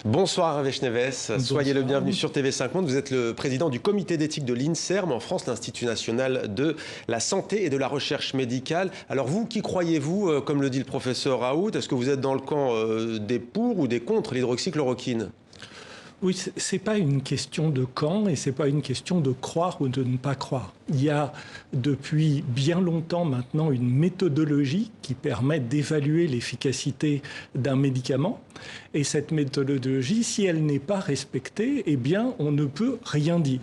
Bonsoir Hervé Schneves, soyez le bienvenu sur TV5 Monde. Vous êtes le président du comité d'éthique de l'INSERM, en France, l'Institut national de la santé et de la recherche médicale. Alors vous, qui croyez-vous, comme le dit le professeur Raoult, est-ce que vous êtes dans le camp des pour ou des contre l'hydroxychloroquine ? Oui, ce n'est pas une question de quand et ce n'est pas une question de croire ou de ne pas croire. Il y a depuis bien longtemps maintenant une méthodologie qui permet d'évaluer l'efficacité d'un médicament. Et cette méthodologie, si elle n'est pas respectée, eh bien, on ne peut rien dire.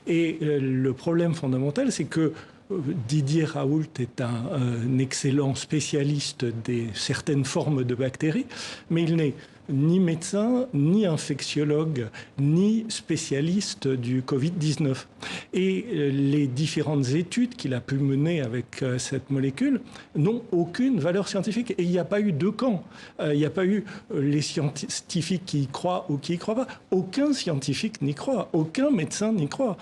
Et le problème fondamental, c'est que Didier Raoult est un excellent spécialiste de certaines formes de bactéries, mais il n'est ni médecin, ni infectiologue, ni spécialiste du Covid-19. Et les différentes études qu'il a pu mener avec cette molécule n'ont aucune valeur scientifique. Et il n'y a pas eu deux camps. Il n'y a pas eu les scientifiques qui y croient ou qui y croient pas. Aucun scientifique n'y croit. Aucun médecin n'y croit.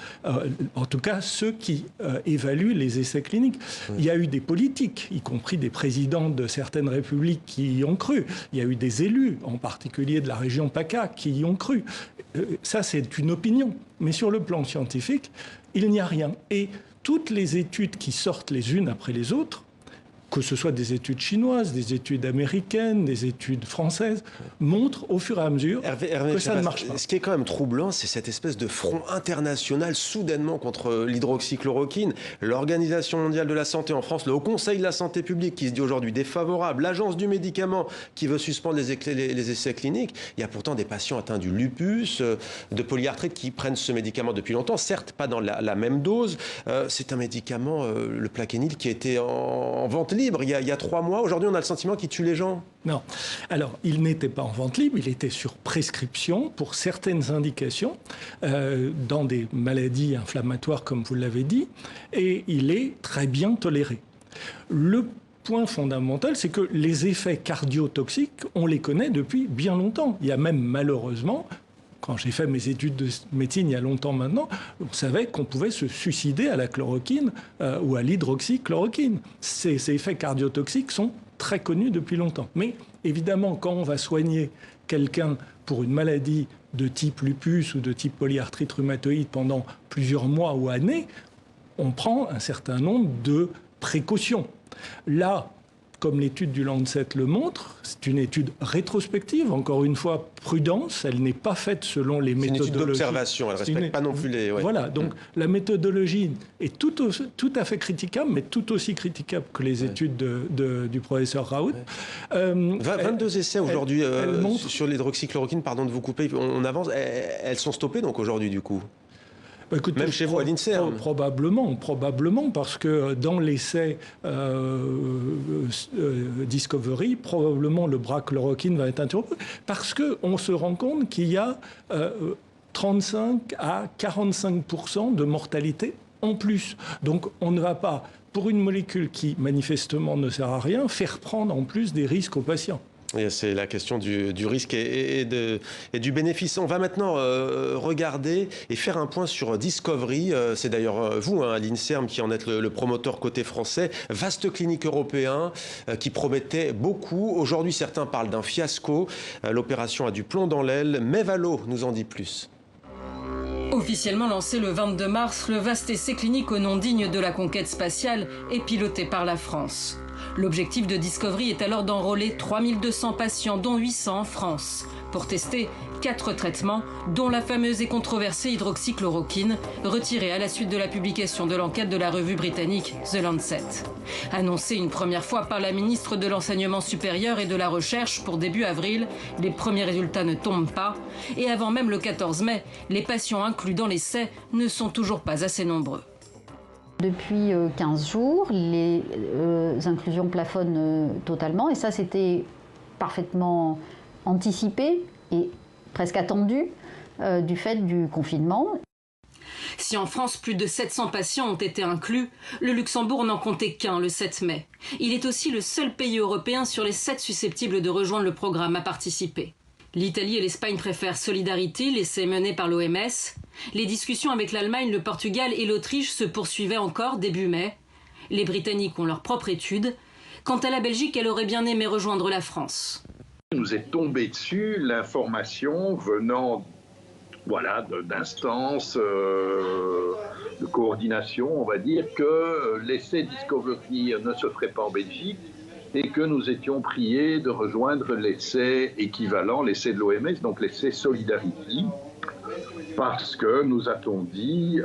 En tout cas, ceux qui évaluent les essais cliniques. Il y a eu des politiques, y compris des présidents de certaines républiques qui y ont cru. Il y a eu des élus, en particulier de la région PACA, qui y ont cru. Ça, c'est une opinion. Mais sur le plan scientifique, il n'y a rien. Et toutes les études qui sortent les unes après les autres, que ce soit des études chinoises, des études américaines, des études françaises, montrent au fur et à mesure que ça ne marche pas. Ce qui est quand même troublant, c'est cette espèce de front international soudainement contre l'hydroxychloroquine. L'Organisation mondiale de la santé en France, le Haut Conseil de la santé publique qui se dit aujourd'hui défavorable, l'Agence du médicament qui veut suspendre les essais cliniques. Il y a pourtant des patients atteints du lupus, de polyarthrite qui prennent ce médicament depuis longtemps, certes pas dans la même dose. C'est un médicament, le Plaquenil, qui a été en vente libre il y a 3 mois. Aujourd'hui, on a le sentiment qu'il tue les gens. Non. Alors, il n'était pas en vente libre, il était sur prescription pour certaines indications, dans des maladies inflammatoires, comme vous l'avez dit, et il est très bien toléré. Le point fondamental, c'est que les effets cardiotoxiques, on les connaît depuis bien longtemps. Il y a même malheureusement... Quand j'ai fait mes études de médecine il y a longtemps maintenant, on savait qu'on pouvait se suicider à la chloroquine ou à l'hydroxychloroquine. Ces effets cardiotoxiques sont très connus depuis longtemps. Mais évidemment, quand on va soigner quelqu'un pour une maladie de type lupus ou de type polyarthrite rhumatoïde pendant plusieurs mois ou années, on prend un certain nombre de précautions. Là, comme l'étude du Lancet le montre, c'est une étude rétrospective, encore une fois, prudence, elle n'est pas faite selon les méthodologies. C'est une étude d'observation, elle ne respecte pas non plus les... Ouais. Voilà, donc la méthodologie est tout à fait critiquable, mais tout aussi critiquable que les études du professeur Raoult. 22 essais aujourd'hui sur l'hydroxychloroquine, pardon de vous couper, on avance, elles sont stoppées donc aujourd'hui du coup. Écoutez, même chez vous à l'INSERM. Probablement, parce que dans l'essai Discovery, probablement le brachloroquine va être interrompu, parce qu'on se rend compte qu'il y a 35 à 45% de mortalité en plus. Donc on ne va pas, pour une molécule qui manifestement ne sert à rien, faire prendre en plus des risques aux patients. C'est la question du risque et du bénéfice. On va maintenant regarder et faire un point sur Discovery. C'est d'ailleurs vous, à l'INSERM, qui en êtes le promoteur côté français. Vaste clinique européen qui promettait beaucoup. Aujourd'hui, certains parlent d'un fiasco. L'opération a du plomb dans l'aile. Mevalo nous en dit plus. Officiellement lancé le 22 mars, le vaste essai clinique au nom digne de la conquête spatiale est piloté par la France. L'objectif de Discovery est alors d'enrôler 3200 patients, dont 800 en France, pour tester 4 traitements, dont la fameuse et controversée hydroxychloroquine, retirée à la suite de la publication de l'enquête de la revue britannique The Lancet. Annoncée une première fois par la ministre de l'Enseignement supérieur et de la Recherche pour début avril, les premiers résultats ne tombent pas. Et avant même le 14 mai, les patients inclus dans l'essai ne sont toujours pas assez nombreux. Depuis 15 jours, les inclusions plafonnent totalement et ça c'était parfaitement anticipé et presque attendu du fait du confinement. Si en France plus de 700 patients ont été inclus, le Luxembourg n'en comptait qu'un le 7 mai. Il est aussi le seul pays européen sur les 7 susceptibles de rejoindre le programme à participer. L'Italie et l'Espagne préfèrent Solidarity, l'essai mené par l'OMS. Les discussions avec l'Allemagne, le Portugal et l'Autriche se poursuivaient encore début mai. Les Britanniques ont leur propre étude. Quant à la Belgique, elle aurait bien aimé rejoindre la France. nous est tombée dessus l'information venant d'instances de coordination, on va dire, que l'essai Discovery ne se ferait pas en Belgique et que nous étions priés de rejoindre l'essai équivalent, l'essai de l'OMS, donc l'essai Solidarity, parce que, nous a-t-on dit,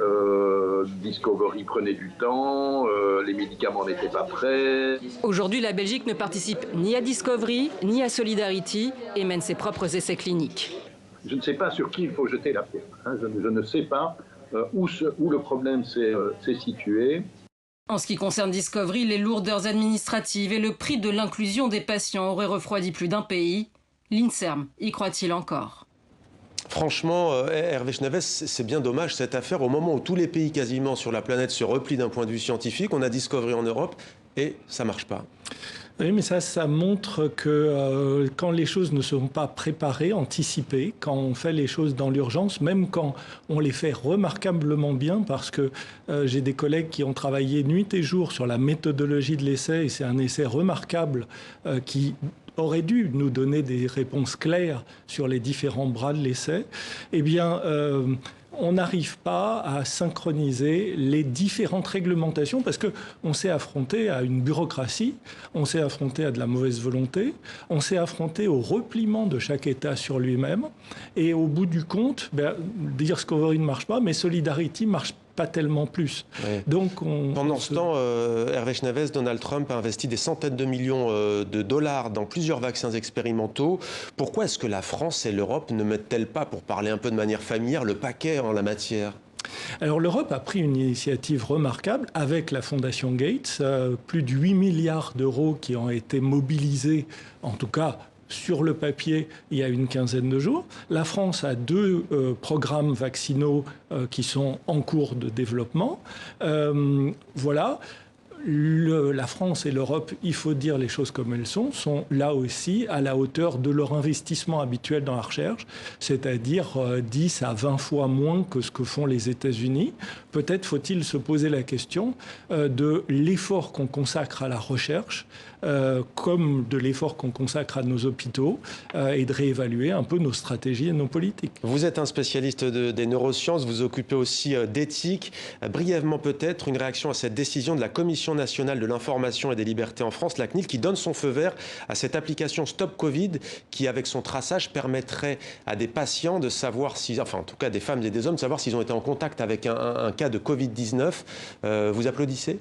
Discovery prenait du temps, les médicaments n'étaient pas prêts. Aujourd'hui, la Belgique ne participe ni à Discovery, ni à Solidarity et mène ses propres essais cliniques. Je ne sais pas sur qui il faut jeter la pierre. Je ne sais pas où le problème s'est situé. En ce qui concerne Discovery, les lourdeurs administratives et le prix de l'inclusion des patients auraient refroidi plus d'un pays. L'INSERM y croit-il encore? Franchement, Hervé Chenevez, c'est bien dommage cette affaire. Au moment où tous les pays quasiment sur la planète se replient d'un point de vue scientifique, on a Discovery en Europe et ça ne marche pas. Oui, mais ça montre que quand les choses ne sont pas préparées, anticipées, quand on fait les choses dans l'urgence, même quand on les fait remarquablement bien, parce que j'ai des collègues qui ont travaillé nuit et jour sur la méthodologie de l'essai, et c'est un essai remarquable qui aurait dû nous donner des réponses claires sur les différents bras de l'essai, eh bien, on n'arrive pas à synchroniser les différentes réglementations parce qu'on s'est affronté à une bureaucratie, on s'est affronté à de la mauvaise volonté, on s'est affronté au repliement de chaque État sur lui-même. Et au bout du compte, Discovery ne marche pas, mais Solidarity marche pas tellement plus. Oui. Donc Pendant ce temps, Hervé Chenevez, Donald Trump a investi des centaines de millions de dollars dans plusieurs vaccins expérimentaux. Pourquoi est-ce que la France et l'Europe ne mettent-elles pas, pour parler un peu de manière familière, le paquet en la matière ? Alors l'Europe a pris une initiative remarquable avec la Fondation Gates, plus de 8 milliards d'euros qui ont été mobilisés, en tout cas sur le papier, il y a une quinzaine de jours. La France a 2 programmes vaccinaux qui sont en cours de développement. Voilà. La France et l'Europe, il faut dire les choses comme elles sont là aussi à la hauteur de leur investissement habituel dans la recherche, c'est-à-dire 10 à 20 fois moins que ce que font les États-Unis. Peut-être faut-il se poser la question de l'effort qu'on consacre à la recherche, comme de l'effort qu'on consacre à nos hôpitaux, et de réévaluer un peu nos stratégies et nos politiques. Vous êtes un spécialiste des neurosciences, vous occupez aussi d'éthique. Brièvement peut-être, une réaction à cette décision de la Commission nationale de l'information et des libertés en France, la CNIL, qui donne son feu vert à cette application Stop Covid, qui, avec son traçage, permettrait à des patients de savoir si, enfin en tout cas des femmes et des hommes, de savoir s'ils ont été en contact avec un cas de Covid-19. Vous applaudissez ?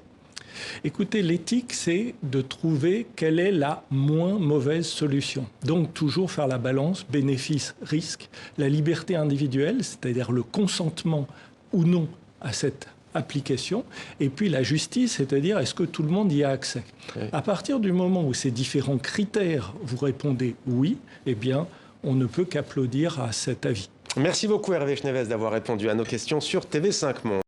Écoutez, l'éthique, c'est de trouver quelle est la moins mauvaise solution. Donc, toujours faire la balance bénéfice-risque. La liberté individuelle, c'est-à-dire le consentement ou non à cette application, et puis la justice, c'est-à-dire est-ce que tout le monde y a accès. Oui. À partir du moment où ces différents critères, vous répondez oui, eh bien, on ne peut qu'applaudir à cet avis. Merci beaucoup Hervé Chenevez d'avoir répondu à nos questions sur TV5 Monde.